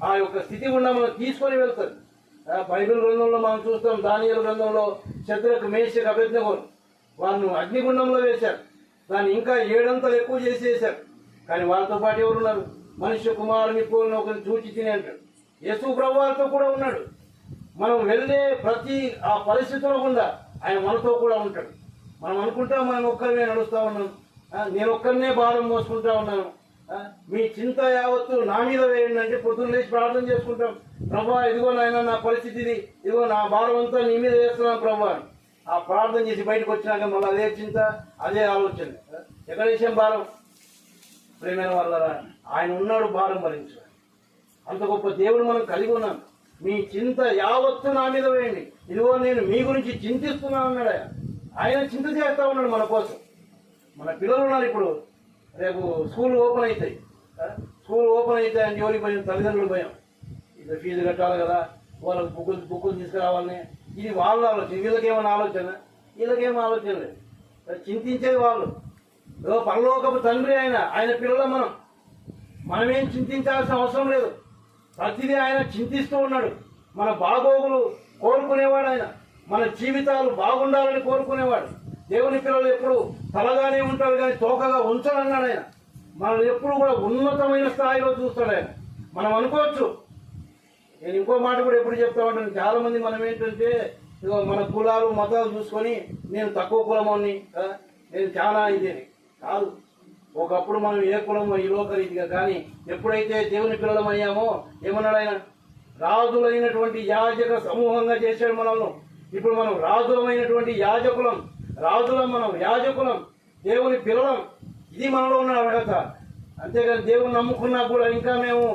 ఆ యొక్క స్థితి గుండా మనం తీసుకొని వెళ్తుంది. బైబిల్ గ్రంథంలో మనం చూస్తాం, దానియేలు గ్రంథంలో శద్రకు మేషకు అబేద్నెగోను వారిని అగ్నిగుండంలో వేశారు. దాన్ని ఇంకా 7 అంతలు ఎక్కువ చేసేసారు. కానీ వాళ్ళతో పాటు ఎవరున్నారు? మనుష్య కుమారుని పోలిన ఒకరిని చూచి తిని అంటాడు. యేసు ప్రభు వారితో కూడా ఉన్నాడు. మనం వెళ్ళే ప్రతి ఆ పరిస్థితుల్లో గుండా ఆయన మనతో కూడా ఉంటాడు. మనం అనుకుంటాం మనం ఒక్కరినే నడుస్తూ ఉన్నాం, నేను ఒక్కరినే భారం మోసుకుంటా ఉన్నాను, మీ చింత యావత్తు నా మీద వేయండి అంటే పొద్దున్న లేచి ప్రార్థన చేసుకుంటాం. ప్రభా ఇదిగో నాయన నా పరిస్థితిది, ఇదిగో నా భారం అంతా నీ మీద వేస్తున్నాను ప్రభా. ఆ ప్రార్థన చేసి బయటకు వచ్చినాక మళ్ళీ అదే చింత, అదే ఆలోచన. ఎక్కడ విషయం భారం? ప్రేమైన వాళ్ళరా, ఆయన ఉన్నాడు భారం భరించు. అంత గొప్ప దేవుడు మనం కలిగి ఉన్నాం. మీ చింత యావత్తు నా మీద వేయండి, ఇదిగో నేను మీ గురించి చింతిస్తున్నాను అన్నాడు. ఆయన చింత చేస్తా ఉన్నాడు మన కోసం. మన పిల్లలు ఉన్నారు, ఇప్పుడు రేపు స్కూల్ ఓపెన్ అవుతాయి. స్కూల్ ఓపెన్ అయితే అని ఎవరికి భయం? తల్లిదండ్రులు భయం. ఇది ఫీజు కట్టాలి కదా, వాళ్ళకి బుక్కులు తీసుకురావాలని. ఇది వాళ్ళ ఆలోచన. వీళ్ళకేమైనా ఆలోచన? వీళ్ళకేమో ఆలోచన లేదు. చింతించేది వాళ్ళు. పరలోకపు తండ్రి ఆయన పిల్లల మనమేం చింతించాల్సిన అవసరం లేదు. ప్రతిదీ ఆయన చింతిస్తూ ఉన్నాడు. మన బాగోగులు కోరుకునేవాడు ఆయన. మన జీవితాలు బాగుండాలని కోరుకునేవాడు. దేవుని పిల్లలు ఎప్పుడు తలగానే ఉంటారు, కానీ తోకగా ఉంచాలన్నాడు ఆయన. మనం ఎప్పుడు కూడా ఉన్నతమైన స్థాయిలో చూస్తాడు ఆయన. మనం అనుకోవచ్చు, నేను ఇంకో మాట కూడా ఎప్పుడు చెప్తా ఉంటాను, చాలా మంది మనం ఏంటంటే మన కులాలు మతాలు చూసుకొని నేను తక్కువ కులమని, నేను చాలా ఇదేని కాదు. ఒకప్పుడు మనం ఏ కులం ఈ లోకరీతిగా, కానీ ఎప్పుడైతే దేవుని పిల్లలం అయ్యామో ఏమన్నాడు ఆయన? రాజులైనటువంటి యాజక సమూహంగా చేశాడు మనల్ని. ఇప్పుడు మనం రాజులమైనటువంటి రాజులం, మనం యాజకులం, దేవుని పిల్లలం. ఇది మనలో ఉన్న అర్హత. అంతేగాని దేవుని నమ్ముకున్నా కూడా ఇంకా మేము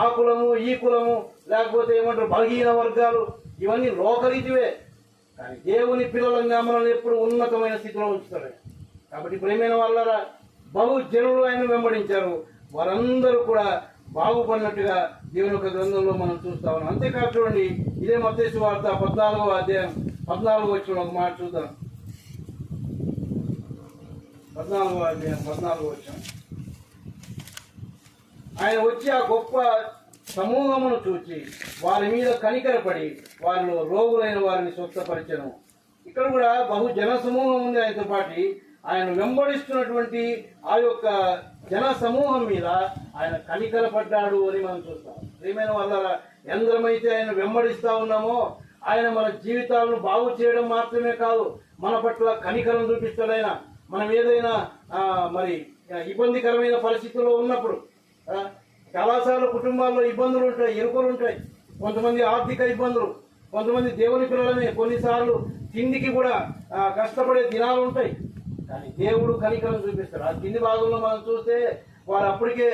ఆ కులము ఈ కులము లేకపోతే ఏమంటారు బలహీన వర్గాలు ఇవన్నీ లోకరీతివే. కానీ దేవుని పిల్లలంగా మనల్ని ఎప్పుడు ఉన్నతమైన స్థితిలో ఉంచుతాడు. కాబట్టి ప్రేమైన వాళ్ళరా బహు జనులు ఆయన వెంబడించారు, వారందరూ కూడా బాగుపడినట్టుగా దేవుని యొక్క గ్రంథంలో మనం చూస్తా ఉన్నాం. అంతేకాదు చూడండి, ఇదే మత్తయి సువార్త 14వ అధ్యాయం 14వ వచనం ఒక మాట చూద్దాం. 14వ అధ్యాయం 14వ వచనం. ఆయన వచ్చి ఆ గొప్ప సమూహమును చూచి వారి మీద కనికరపడి వారిలో రోగులైన వారిని స్వస్థపరిచెను. ఇక్కడ కూడా బహు జన సమూహం ఉంది ఆయనతో పాటు. ఆయన వెంబడిస్తున్నటువంటి ఆ యొక్క జన సమూహం మీద ఆయన కనికరపడ్డాడు అని మనం చూస్తాం. ప్రియమైన వాళ్ళ ఎందరమైతే ఆయన వెంబడిస్తా ఉన్నామో ఆయన మన జీవితాలను బాగు చేయడం మాత్రమే కాదు, మన పట్ల కనికరం చూపిస్తాడు. ఆయన మనం ఏదైనా మరి ఇబ్బందికరమైన పరిస్థితుల్లో ఉన్నప్పుడు చాలాసార్లు కుటుంబాల్లో ఇబ్బందులు ఉంటాయి, ఇరుకులు ఉంటాయి. కొంతమంది ఆర్థిక ఇబ్బందులు, కొంతమంది దేవుని పిల్లలమే కొన్నిసార్లు తిండికి కూడా కష్టపడే దినాలు ఉంటాయి. కానీ దేవుడు కనికరం చూపిస్తాడు. ఆ కింది భాగంలో మనం చూస్తే వారు అప్పటికే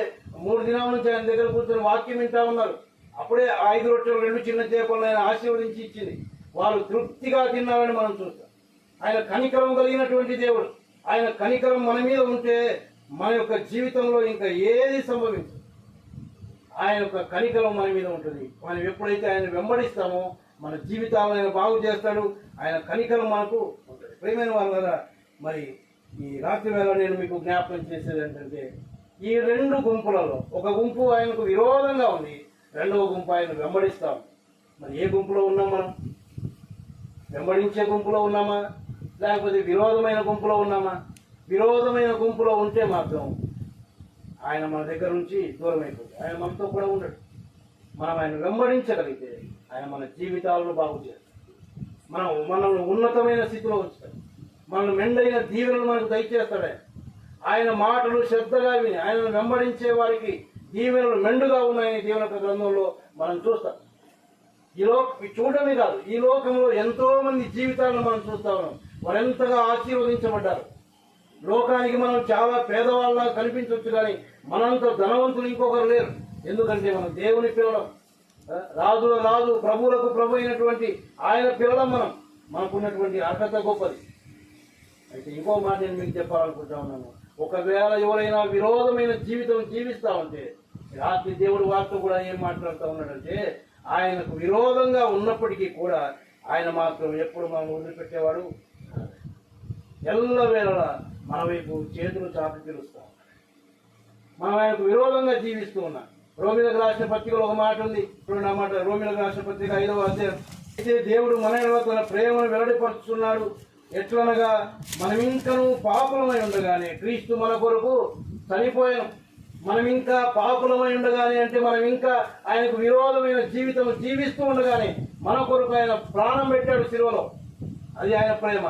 3 దినాల నుంచి ఆయన దగ్గర కూర్చొని వాక్యం వింటా ఉన్నారు. అప్పుడే 5 రొట్టెలు 2 చిన్న చేపలను ఆయన ఆశీర్వదించి ఇచ్చింది. వారు తృప్తిగా తిన్నారని మనం చూస్తాం. ఆయన కనికరం కలిగినటువంటి దేవుడు. ఆయన కనికరం మన మీద ఉంటే మన యొక్క జీవితంలో ఇంకా ఏది సంభవించదు. ఆయన యొక్క కనికరం మన మీద ఉంటుంది. మనం ఎప్పుడైతే ఆయన వెంబడిస్తామో మన జీవితాలను ఆయన బాగు చేస్తాడు. ఆయన కనికరం మనకు ఉంటుంది. ప్రియమైన వాళ్ళ మరి ఈ రాత్రి వేళ నేను మీకు జ్ఞాపకం చేసేది ఏంటంటే, ఈ 2 గుంపులలో ఒక గుంపు ఆయనకు విరోధంగా ఉంది, రెండవ గుంపు ఆయన వెంబడిస్తాం. మరి ఏ గుంపులో ఉన్నాం మనం? వెంబడించే గుంపులో ఉన్నామా లేకపోతే విరోధమైన గుంపులో ఉన్నామా? విరోధమైన గుంపులో ఉంటే మాత్రం ఆయన మన దగ్గర నుంచి దూరం అయిపోతుంది. ఆయన మనతో కూడా ఉండడు. మనం ఆయన వెంబడించగలిగితే ఆయన మన జీవితాలను బాగు చేస్తాడు. మనల్ని ఉన్నతమైన స్థితిలో ఉంచుతాడు. మనల్ని మెండైన దీవెనలు మనకు దయచేస్తాడు. ఆయన మాటలు శ్రద్ధగా విని ఆయనను వెంబడించే వారికి దీవెనలు మెండుగా ఉన్నాయని దేవుని యొక్క గ్రంథంలో మనం చూస్తాం. చూడమే కాదు, ఈ లోకంలో ఎంతో మంది జీవితాలను మనం చూస్తా ఉన్నాం. వారెంతగా ఆశీర్వదించబడ్డారు. లోకానికి మనం చాలా పేదవాళ్ళ కనిపించవచ్చు, కానీ మనంత ధనవంతులు ఇంకొకరు లేరు. ఎందుకంటే మనం దేవుని పిల్లలం, రాజుల రాజు ప్రభువులకు ప్రభు అయినటువంటి ఆయన పిల్లలం. మనకున్నటువంటి అర్హత గొప్పది. అయితే ఇంకో మాట నేను మీకు చెప్పాలనుకుంటా ఉన్నాను. ఒకవేళ ఎవరైనా విరోధమైన జీవితం జీవిస్తా ఉంటే రాత్రి దేవుడు వారితో కూడా ఏం మాట్లాడుతూ ఉన్నాడంటే, ఆయనకు విరోధంగా ఉన్నప్పటికీ కూడా ఆయన మాత్రం ఎప్పుడు మనం వదిలిపెట్టేవాడు. ఎల్లవేళలా మన వైపు చేతులు చాపి పిలుస్తాం. మనం ఆయనకు విరోధంగా జీవిస్తూ ఉన్నాం. రోమిలకు రాసిన పత్రికలో ఒక మాట ఉంది, చూడండి ఆ మాట. రోమిలకు రాసిన పత్రిక 5వ అధ్యాయం. అయితే దేవుడు మన తన ప్రేమను వెల్లడిపరుచుతున్నాడు. ఎట్లనగా మనం ఇంకను పాపులమై ఉండగానే క్రీస్తు మన కొరకు చనిపోయాను. మనం ఇంకా పాపులమై ఉండగానే అంటే మనం ఇంకా ఆయనకు విరోధమైన జీవితం జీవిస్తూ ఉండగానే మన కొరకు ఆయన ప్రాణం పెట్టాడు శిలువలో. అది ఆయన ప్రేమ.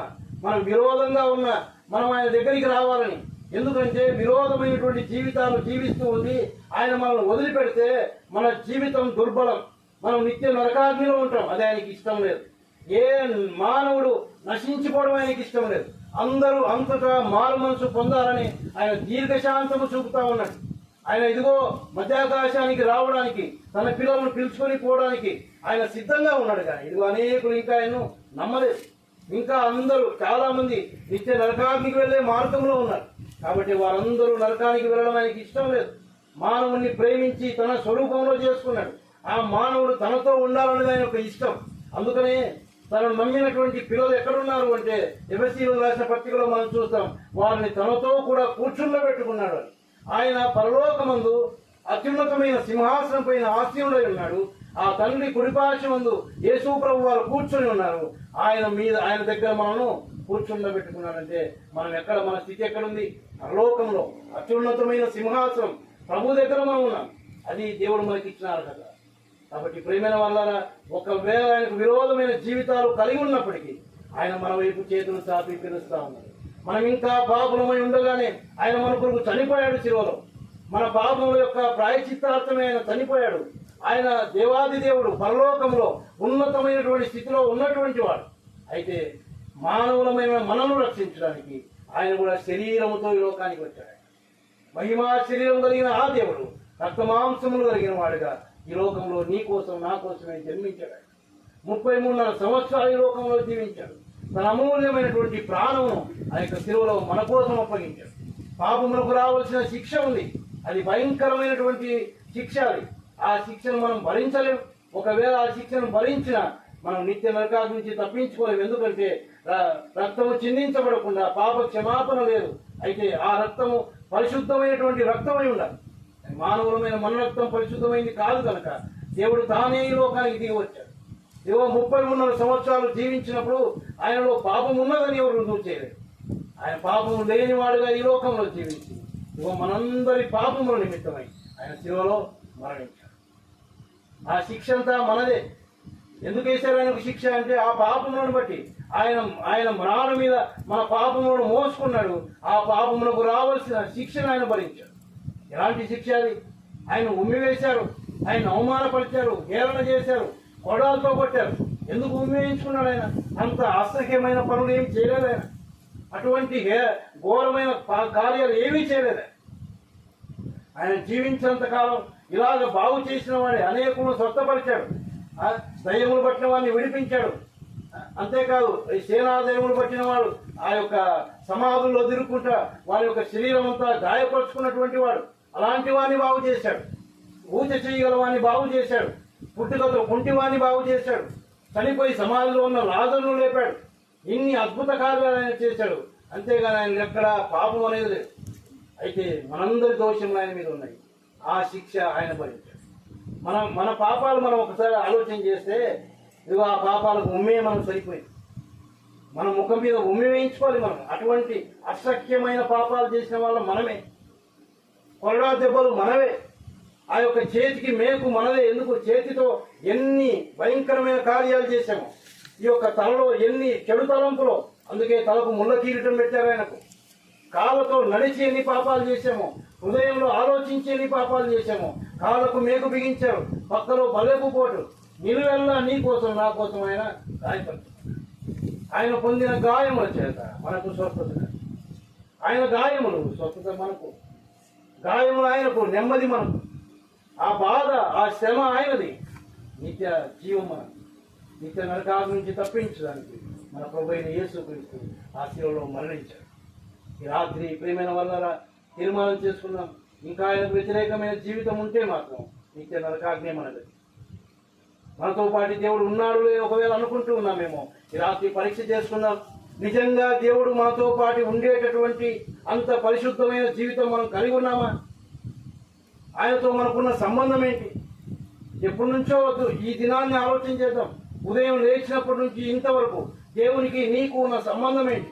మనం విరోధంగా ఉన్న మనం ఆయన దగ్గరికి రావాలని. ఎందుకంటే విరోధమైనటువంటి జీవితాలు జీవిస్తూ ఉండి ఆయన మనల్ని వదిలిపెడితే మన జీవితం దుర్బలం, మనం నిత్య నరకాగ్నిలో ఉంటాం. అది ఆయనకి ఇష్టం లేదు. ఏ మానవుడు నశించిపోవడం ఆయనకి ఇష్టం లేదు. అందరూ అంతటా మారు మనసు పొందాలని ఆయన దీర్ఘశాంతము చూపుతా ఉన్నాడు. ఆయన ఇదిగో మధ్యాకాశానికి రావడానికి, తన పిల్లలను పిలుచుకొని పోవడానికి ఆయన సిద్ధంగా ఉన్నాడు. కానీ ఇదిగో అనేకులు ఇంకా ఆయన్ను నమ్మలేదు. ఇంకా అందరూ చాలా మంది నిత్య నరకానికి వెళ్లే మార్గంలో ఉన్నారు. కాబట్టి వారందరూ నరకానికి వెళ్ళడం ఆయనకి ఇష్టం లేదు. మానవుణ్ణి ప్రేమించి తన స్వరూపంలో చేసుకున్నాడు. ఆ మానవుడు తనతో ఉండాలనేది ఆయన ఒక ఇష్టం. అందుకనే తనను నమ్మినటువంటి పిల్లలు ఎక్కడున్నారు అంటే ఎఫెసీయులకు రాసిన పత్రికలో మనం చూస్తాం, వారిని తనతో కూడా కూర్చుండబెట్టుకున్నాడు. ఆయన పరలోకమందు అత్యున్నతమైన సింహాసనం పైన ఆసీనుడై ఉన్నాడు. ఆ తండ్రి కుడిపార్శ్వమందు యేసు ప్రభు వారు కూర్చొని ఉన్నారు. ఆయన దగ్గర మనను కూర్చుండబెట్టుకున్నాడంటే మనం ఎక్కడ, మన స్థితి ఎక్కడుంది? పరలోకంలో అత్యున్నతమైన సింహాసనం ప్రభు దగ్గర మనం ఉన్నాం. అది దేవుడు మనకి ఇచ్చినారు కదా. కాబట్టి ప్రేమైన వాళ్ళారా, ఒకవేళ ఆయనకు విరోధమైన జీవితాలు కలిగి ఉన్నప్పటికీ ఆయన మన వైపు చేతులు చాపి పిలుస్తా ఉన్నారు. మనం ఇంకా పాపలమై ఉండగానే ఆయన మన కొరకు చనిపోయాడు శిలువలో. మన పాపముల యొక్క ప్రాయశ్చిత్తార్థమే ఆయన చనిపోయాడు. ఆయన దేవాది దేవుడు, పరలోకంలో ఉన్నతమైనటువంటి స్థితిలో ఉన్నటువంటి వాడు. అయితే మానవులమైన మనల్ని రక్షించడానికి ఆయన కూడా శరీరముతో ఈ లోకానికి వచ్చాడు. మహిమా శరీరం కలిగిన ఆ దేవుడు రక్తమాంసములు కలిగిన వాడుగా ఈ లోకంలో నీ కోసం నా కోసమే జన్మించాడు. 33 సంవత్సరాలు ఈ లోకంలో జీవించాడు. తన అమూల్యమైనటువంటి ప్రాణమును ఆ యొక్క శిలువలో మన కోసం అప్పగించాడు. పాపములకు రావాల్సిన శిక్ష ఉంది, అది భయంకరమైనటువంటి శిక్ష. అది ఆ శిక్షను మనం భరించలేము. ఒకవేళ ఆ శిక్షను భరించినా మనం నిత్య నరకాల నుంచి తప్పించుకోలేము. ఎందుకంటే రక్తము చిందించబడకుండా పాప క్షమాపణ లేదు. అయితే ఆ రక్తము పరిశుద్ధమైనటువంటి రక్తమై ఉండాలి. మానవులమైన మన రక్తం పరిశుద్ధమైంది కాదు కనుక దేవుడు తానే ఈ లోకానికి దిగి వచ్చాడు. 33 సంవత్సరాలు జీవించినప్పుడు ఆయనలో పాపం ఉన్నదని ఎవరు రుజువు చేయలేదు. ఆయన పాపము లేనివాడుగా ఈ లోకంలో జీవించి మనందరి పాపముల నిమిత్తమై ఆయన శిలువలో మరణించాడు. ఆ శిక్ష అంతా మనదే. ఎందుకు వేశారు ఆయనకు శిక్ష అంటే ఆ పాపములను బట్టి ఆయన మరణ మీద మన పాపములను మోసుకున్నాడు. ఆ పాపములకు రావాల్సిన శిక్షను ఆయన భరించాడు. ఎలాంటి శిక్ష అది? ఆయన ఉమ్మివేశారు, ఆయన అవమానపరిచారు, హేళన చేశారు, కొడాలతో కొట్టారు. ఎందుకు ఉమ్మివేయించుకున్నాడు ఆయన? అంత అసహ్యమైన పనులు ఏమి చేయలేదు ఆయన. అటువంటి ఘోరమైన కార్యాలు ఏమీ చేయలేదు ఆయన. జీవించినంత కాలం ఇలాగ బాగు చేసిన వాడే అనేకులను స్వస్థపరిచాడు. దయ్యములు పట్టిన వాడిని విడిపించాడు. అంతేకాదు ఈ సేనాదయములు పట్టిన వాడు ఆ యొక్క సమాధుల్లో తిరుగుకుంటా వారి యొక్క శరీరం అంతా గాయపరుచుకున్నటువంటి వాడు, అలాంటి వాడిని బాగు చేశాడు. ఊచ చేయగల వాడిని బాగు చేశాడు. పుట్టుకతో కుంటి వాడిని బాగు చేశాడు. చనిపోయి సమాధిలో ఉన్న లాజరును లేపాడు. ఇన్ని అద్భుత కార్యాలు ఆయన చేశాడు. అంతేగాని ఆయన ఎక్కడ పాపం అనేది లేదు. అయితే మనందరి దోషములు ఆయన మీద ఉన్నాయి. ఆ శిక్ష ఆయన భరించాడు. మన పాపాలు మనం ఒకసారి ఆలోచన చేస్తే ఇదిగో ఆ పాపాలకు ఉమ్మే మనం సరిపోయింది. మన ముఖం మీద ఉమ్మి వేయించుకోవాలి మనం. అటువంటి అసఖ్యమైన పాపాలు చేసిన వాళ్ళం మనమే. కొరడా దెబ్బలు మనవే. ఆ యొక్క చేతికి మేకు మనదే. ఎందుకు? చేతితో ఎన్ని భయంకరమైన కార్యాలు చేశాము. ఈ యొక్క తలలో ఎన్ని చెడు తలంపులో. అందుకే తలకు ముళ్ళ కిరీటం పెట్టారు ఆయనకు. కాళ్ళతో నడిచి ఎన్ని పాపాలు చేశాము. హృదయంలో ఆలోచించి ఎన్ని పాపాలు చేశాము. కాళ్ళకు మేకు బిగించారు. పక్కలో బలెపు పోటు. నిలువెల్లా నీ కోసం నా కోసం ఆయన గాయపడుతున్నాడు. ఆయన పొందిన గాయముల చేత మనకు స్వస్థత. ఆయన గాయములు స్వస్థత మనకు. గాయములు ఆయనకు, నెమ్మది మనకు. ఆ బాధ, ఆ శ్రమ ఆయనది. నిత్య జీవం మనకు. నిత్య నరకాల నుంచి తప్పించడానికి మన ప్రభువైన యేసుక్రీస్తు ఆ శిలువలో మరణించాడు. ఈ రాత్రి ప్రియమైన వల్ల తీర్మానం చేసుకున్నాం, ఇంకా ఆయనకు వ్యతిరేకమైన జీవితం ఉంటే మాత్రం నిత్య నరకాగ్నే మనది. మనతో పాటు దేవుడు ఉన్నాడు ఒకవేళ అనుకుంటూ ఉన్నామేమో, ఈ రాత్రి పరీక్ష చేసుకున్నాం. నిజంగా దేవుడు మనతో పాటు ఉండేటటువంటి అంత పరిశుద్ధమైన జీవితం మనం కలిగి ఉన్నామా? ఆయనతో మనకున్న సంబంధం ఏంటి? ఎప్పటి నుంచో వద్దు, ఈ దినాన్ని ఆలోచన చేద్దాం. ఉదయం లేచినప్పటి నుంచి ఇంతవరకు దేవునికి నీకు ఉన్న సంబంధం ఏంటి?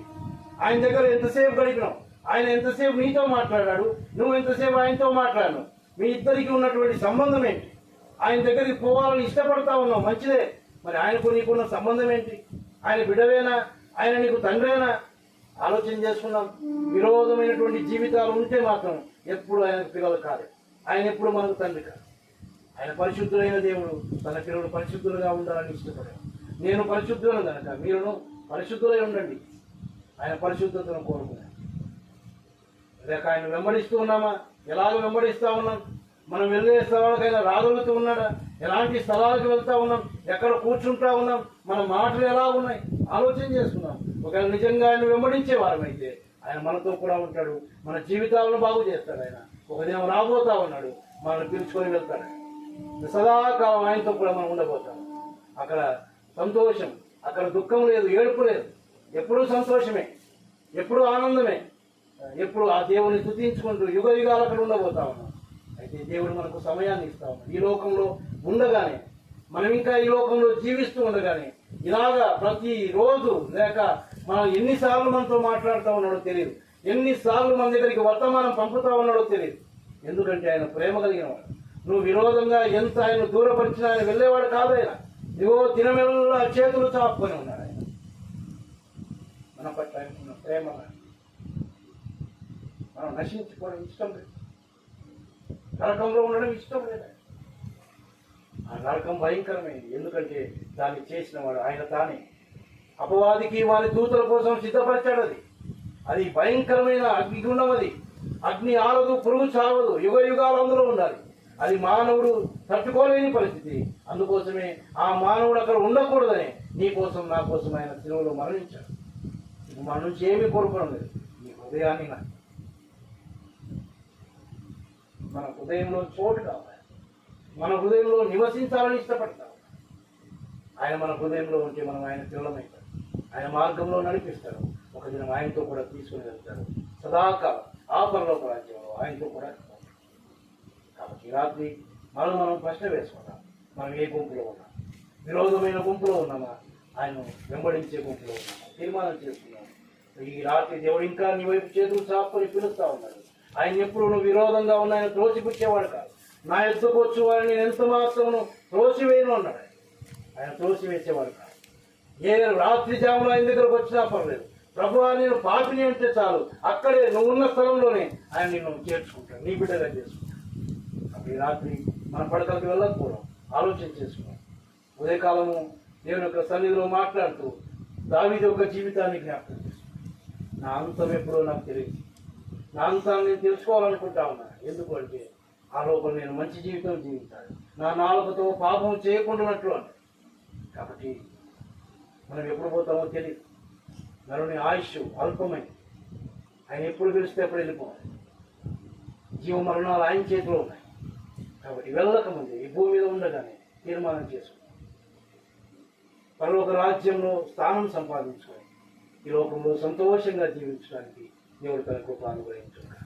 ఆయన దగ్గర ఎంతసేపు గడిపినావు? ఆయన ఎంతసేపు నీతో మాట్లాడాడు? నువ్వు ఎంతసేపు ఆయనతో మాట్లాడినావు? మీ ఇద్దరికి ఉన్నటువంటి సంబంధం ఏంటి? ఆయన దగ్గరికి పోవాలని ఇష్టపడతా ఉన్నావు, మంచిదే. మరి ఆయనకు నీకున్న సంబంధం ఏంటి? ఆయన బిడ్డవేనా? ఆయన నీకు తండ్రేనా? ఆలోచన చేసుకున్నాం. విరోధమైనటువంటి జీవితాలు ఉంటే మాత్రం ఎప్పుడు ఆయనకు పిల్లలు కాదు. ఆయన ఎప్పుడు మనకు తండ్రి కాదు. ఆయన పరిశుద్ధులైన దేవుడు తన పిల్లలు పరిశుద్ధులుగా ఉండాలని ఇష్టపడాడు. నేను పరిశుద్ధులను కనుక మీరును పరిశుద్ధులై ఉండండి. ఆయన పరిశుద్ధతను కోరుకున్నాడు. లేక ఆయన వెంబడిస్తూ ఉన్నామా? ఎలాగ వెంబడిస్తూ ఉన్నాం? మనం వెళ్ళే స్థలాలకైనా రాగలుగుతూ ఉన్నాడా? ఎలాంటి స్థలాలకు వెళ్తా ఉన్నాం? ఎక్కడ కూర్చుంటా ఉన్నాం? మన మాటలు ఎలా ఉన్నాయి? ఆలోచన చేసుకున్నాం. ఒకవేళ నిజంగా ఆయన వెంబడించే వారమైతే ఆయన మనతో కూడా ఉంటాడు. మన జీవితాలను బాగు చేస్తాడు. ఆయన ఒక దినం రాబోతా ఉన్నాడు, మనల్ని పిలుచుకొని వెళ్తాడు. సదాకాలం ఆయనతో కూడా మనం ఉండబోతాం. అక్కడ సంతోషం, అక్కడ దుఃఖం లేదు, ఏడుపు లేదు. ఎప్పుడూ సంతోషమే, ఎప్పుడూ ఆనందమే. ఎప్పుడు ఆ దేవుని స్తుతించుకుంటూ యుగ యుగాలు అక్కడ ఉండబోతా ఉన్నాం. అయితే దేవుడు మనకు సమయాన్ని ఇస్తా ఉన్నాడు. ఈ లోకంలో ఉండగానే, మనం ఇంకా ఈ లోకంలో జీవిస్తూ ఉండగానే ఇలాగా ప్రతిరోజు లేక మనం ఎన్నిసార్లు మనతో మాట్లాడుతూ ఉన్నాడో తెలియదు. ఎన్నిసార్లు మన దగ్గరికి వర్తమానం పంపుతా ఉన్నాడో తెలియదు. ఎందుకంటే ఆయన ప్రేమ కలిగిన వాడు. నువ్వు విరోధంగా ఎంత ఆయన దూరపరిచినా ఆయన వెళ్ళేవాడు కాదు. ఆయన ఇదిగో దినమెల్లా చేతులు చాపుకొని ఉన్నాడు. ఆయన మన పట్ల ఆయనకున్న ప్రేమ మనం నశించుకోవడం ఇష్టం లేదు. నరకంలో ఉండడం ఇష్టం లేదు. ఆ నరకం భయంకరమైంది. ఎందుకంటే దాన్ని చేసిన వాడు ఆయన తానే. అపవాదికి వారి దూతల కోసం సిద్ధపరిచాడు. అది భయంకరమైన అగ్నిగుండం. అది అగ్ని ఆరదు, పురుగు చావదు, యుగ యుగాలు అందులో ఉండాలి. అది మానవుడు తట్టుకోలేని పరిస్థితి. అందుకోసమే ఆ మానవుడు అక్కడ ఉండకూడదని నీ కోసం నా కోసం ఆయన శిలువలో మరణించాడు. మన నుంచి ఏమీ కోరుకోవడం లేదు. నీ హృదయాన్ని మన హృదయంలో చోటు కావాలి. మన హృదయంలో నివసించాలని ఇష్టపడతాం. ఆయన మన హృదయంలో ఉంటే మనం ఆయన పిల్లలమవుతాం. ఆయన మార్గంలో నడిపిస్తాడు. ఒక దినం ఆయనతో కూడా తీసుకుని వెళ్తాడు. సదాకాలం ఆ పరలోక రాజ్యంలో ఆయనతో కూడా. కాబట్టి రాత్రి మనం ప్రశ్న వేసుకున్నాం. మనం ఏ గుంపులో ఉన్నాం? విరోధమైన గుంపులో ఉన్నామా? ఆయన వెంబడించే గుంపులో ఉన్నామా? తీర్మానం చేసుకున్నాం. ఈ రాత్రి దేవుడు ఇంకా నీ వైపు చేతులు చాపుకొని పిలుస్తా ఉన్నాడు. ఆయన ఎప్పుడు నువ్వు విరోధంగా ఉన్న ఆయన త్రోసిపుచ్చేవాడు కాదు. నా ఎద్దుకు వచ్చి వారిని నేను ఎంత మాత్రం త్రోసివేయను అన్నాడు. ఆయన త్రోసివేసేవాడు కాదు. ఏ రాత్రి జాములో ఆయన దగ్గరకు వచ్చినా పర్లేదు. ప్రభువా నేను పాపిని అంటే చాలు, అక్కడే నువ్వు ఉన్న స్థలంలోనే ఆయన నిన్ను చేర్చుకుంటాడు, నీ బిడ్డగా చేసుకుంటాడు. అప్పుడు ఈ రాత్రి మన పడకలకు వెళ్ళకపోవడం ఆలోచన చేసుకున్నాం. ఉదయకాలము దేవుని యొక్క సన్నిధిలో మాట్లాడుతూ దావీదు యొక్క జీవితాన్ని జ్ఞాపకం చేసుకున్నాను. నా అంతం ఎప్పుడో నాకు తెలియదు. నా అంతాన్ని నేను తెలుసుకోవాలనుకుంటా ఉన్నాను. ఎందుకంటే ఆ లోపల నేను మంచి జీవితం జీవించాలి. నా నాలుకతో పాపం చేయకుండానట్లు అంటే. కాబట్టి మనం ఎప్పుడు పోతామో తెలియదు. నరుని ఆయుష్ అల్పమైంది. ఆయన ఎప్పుడు పిలిస్తే ఎప్పుడు వెళ్ళిపోవాలి. జీవ మరణాలు ఆయన చేతిలో ఉన్నాయి. కాబట్టి వెళ్ళకముందే ఈ భూమి మీద ఉండగానే తీర్మానం చేసుకున్నాం. పరలోక రాజ్యంలో స్థానం సంపాదించుకొని ఈ లోకంలో సంతోషంగా జీవించడానికి దేవుడు తన కృప అనుగ్రహించుకున్నాడు.